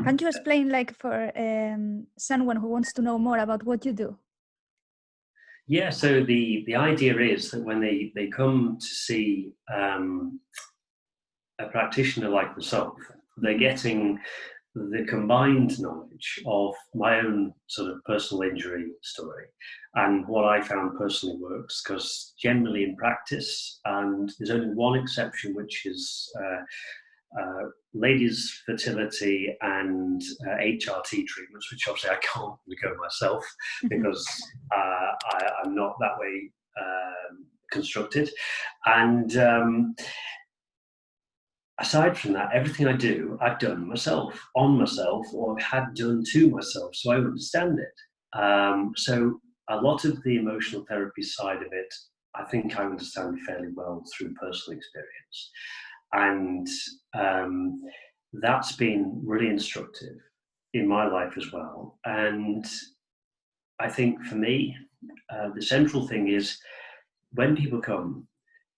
Can you explain, like, for someone who wants to know more about what you do? Yeah, so the idea is that when they come to see a practitioner like myself, they're getting the combined knowledge of my own sort of personal injury story and what I found personally works, because generally in practice, and there's only one exception, which is ladies' fertility and HRT treatments, which obviously I can't go myself because I'm not that way constructed. And aside from that, everything I do, I've done myself, on myself, or had done to myself, so I understand it. So a lot of the emotional therapy side of it, I think I understand fairly well through personal experience. And that's been really instructive in my life as well. And I think for me, the central thing is when people come,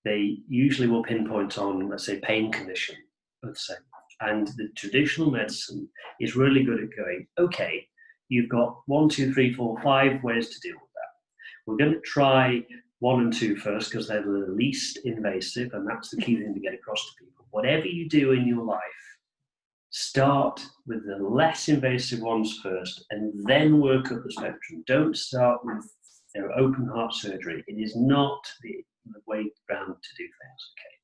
they usually will pinpoint on, let's say, pain condition, let's say. And the traditional medicine is really good at going, okay, you've got 1, 2, 3, 4, 5 ways to deal with that. We're going to try 1 and 2 first because they're the least invasive, and that's the key thing to get across to people. Whatever you do in your life, start with the less invasive ones first and then work up the spectrum. Don't start with open heart surgery. It is not the way round to do things. Okay,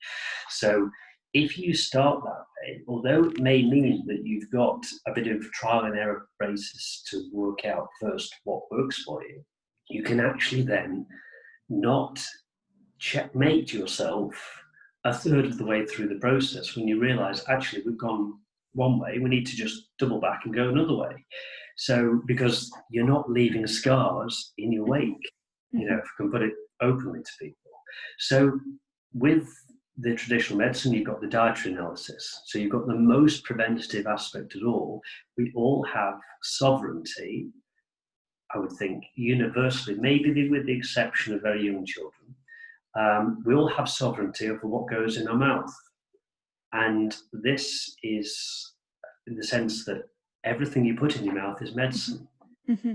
so if you start that way, although it may mean that you've got a bit of trial and error basis to work out first what works for you, you can actually then not checkmate yourself a third of the way through the process when you realize actually we've gone one way, we need to just double back and go another way. So because you're not leaving scars in your wake, if you can put it openly to people. So with the traditional medicine, you've got the dietary analysis. So you've got the most preventative aspect of all. We all have sovereignty, I would think, universally, maybe with the exception of very young children. We all have sovereignty over what goes in our mouth. And this is in the sense that everything you put in your mouth is medicine.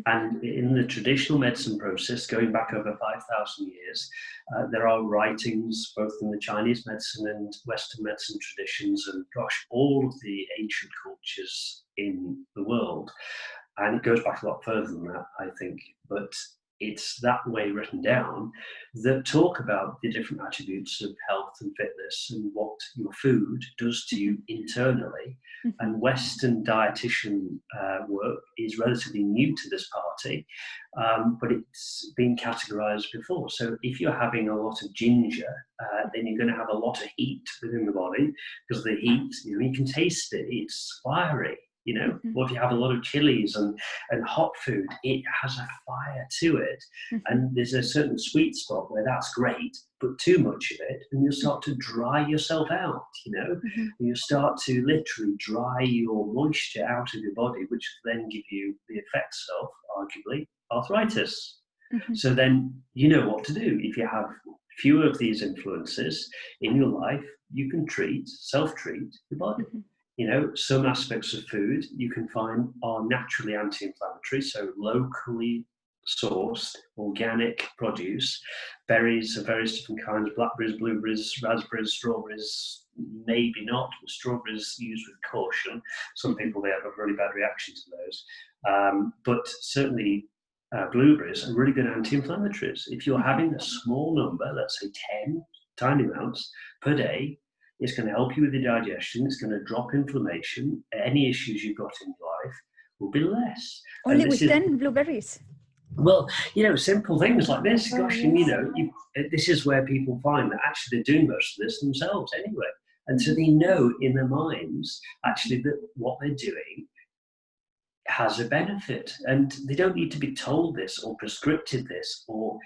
And in the traditional medicine process, going back over 5,000 years, there are writings both in the Chinese medicine and Western medicine traditions, and gosh, all of the ancient cultures in the world. And it goes back a lot further than that, I think. But it's that way written down that talk about the different attributes of health and fitness and what your food does to you internally. And Western dietitian work is relatively new to this party, but it's been categorized before. So if you're having a lot of ginger, then you're going to have a lot of heat within the body, because the heat, you can taste it, it's fiery. Or if you have a lot of chilies and hot food, it has a fire to it. And there's a certain sweet spot where that's great, but too much of it, and you'll start to dry yourself out, and you start to literally dry your moisture out of your body, which then give you the effects of, arguably, arthritis. So then you know what to do. If you have fewer of these influences in your life, you can self-treat your body. Some aspects of food you can find are naturally anti-inflammatory, so locally sourced, organic produce, berries of various different kinds, blackberries, blueberries, raspberries, strawberries, maybe not, but strawberries used with caution. Some people, they have a really bad reaction to those. But certainly blueberries are really good anti-inflammatories. If you're having a small number, let's say 10 tiny amounts per day, it's going to help you with your digestion. It's going to drop inflammation. Any issues you've got in your life will be less. Only with 10 blueberries? Well, simple things like this. Gosh, this is where people find that actually they're doing most of this themselves anyway. And so they know in their minds actually that what they're doing has a benefit. And they don't need to be told this or prescripted this or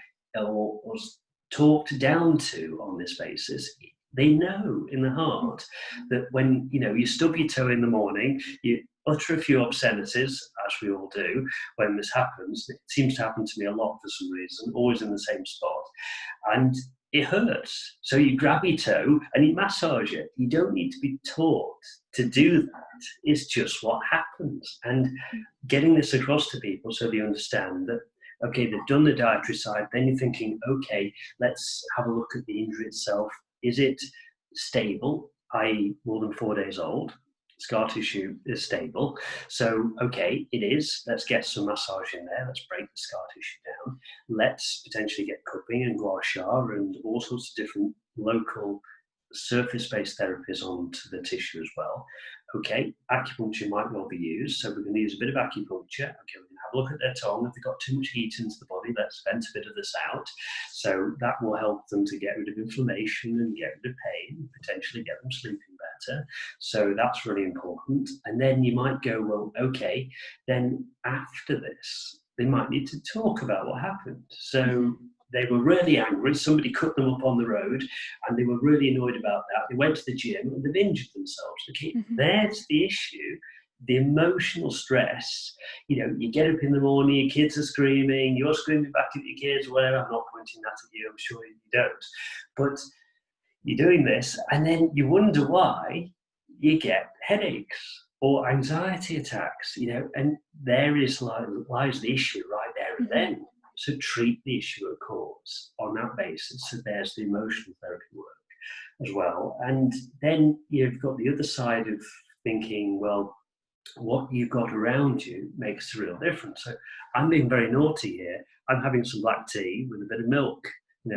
talked down to on this basis. They know in their heart that when you stub your toe in the morning, you utter a few obscenities, as we all do when this happens. It seems to happen to me a lot for some reason, always in the same spot. And it hurts. So you grab your toe and you massage it. You don't need to be taught to do that. It's just what happens. And getting this across to people so they understand that, okay, they've done the dietary side, then you're thinking, okay, let's have a look at the injury itself. Is it stable, i.e. more than 4 days old? Scar tissue is stable. So, okay, it is. Let's get some massage in there. Let's break the scar tissue down. Let's potentially get cupping and gua sha and all sorts of different local surface-based therapies onto the tissue as well. Okay, acupuncture might well be used. So we're going to use a bit of acupuncture. Okay, we're going to have a look at their tongue. If they've got too much heat into the body, let's vent a bit of this out. So that will help them to get rid of inflammation and get rid of pain, potentially get them sleeping better. So that's really important. And then you might go, well, okay, then after this, they might need to talk about what happened. So they were really angry. Somebody cut them up on the road and they were really annoyed about that. They went to the gym and they've injured themselves. Okay, there's the issue. The emotional stress, you get up in the morning, your kids are screaming, you're screaming back at your kids, whatever. I'm not pointing that at you, I'm sure you don't. But you're doing this and then you wonder why you get headaches or anxiety attacks, and there lies the issue right there and then. So treat the issue at cause on that basis. So there's the emotional therapy work as well. And then you've got the other side of thinking, well, what you've got around you makes a real difference. So I'm being very naughty here. I'm having some black tea with a bit of milk.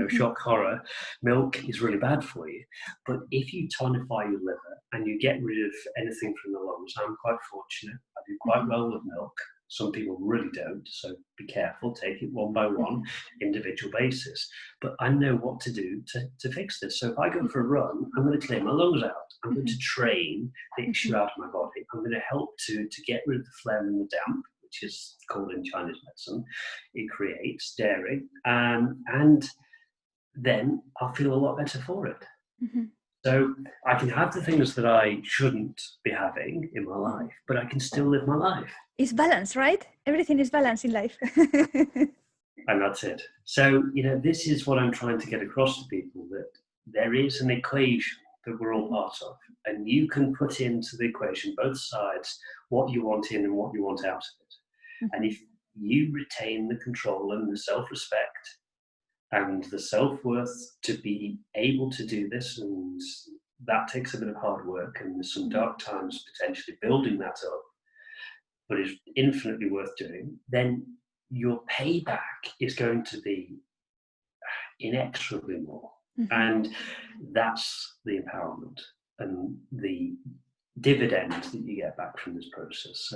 Shock horror, milk is really bad for you. But if you tonify your liver and you get rid of anything from the lungs, I'm quite fortunate. I do quite well with milk. Some people really don't, so be careful, take it one by one, individual basis. But I know what to do to fix this. So if I go for a run, I'm going to clear my lungs out. I'm going to train the issue out of my body. I'm going to help to get rid of the phlegm and the damp, which is called in Chinese medicine. It creates dairy. And then I'll feel a lot better for it. So I can have the things that I shouldn't be having in my life, but I can still live my life. It's balance, right? Everything is balance in life. And that's it. So, this is what I'm trying to get across to people, that there is an equation that we're all part of. And you can put into the equation, both sides, what you want in and what you want out of it. And if you retain the control and the self-respect and the self-worth to be able to do this, and that takes a bit of hard work and there's some dark times potentially building that up, but it's infinitely worth doing, then your payback is going to be inexorably more. And that's the empowerment and the dividend that you get back from this process.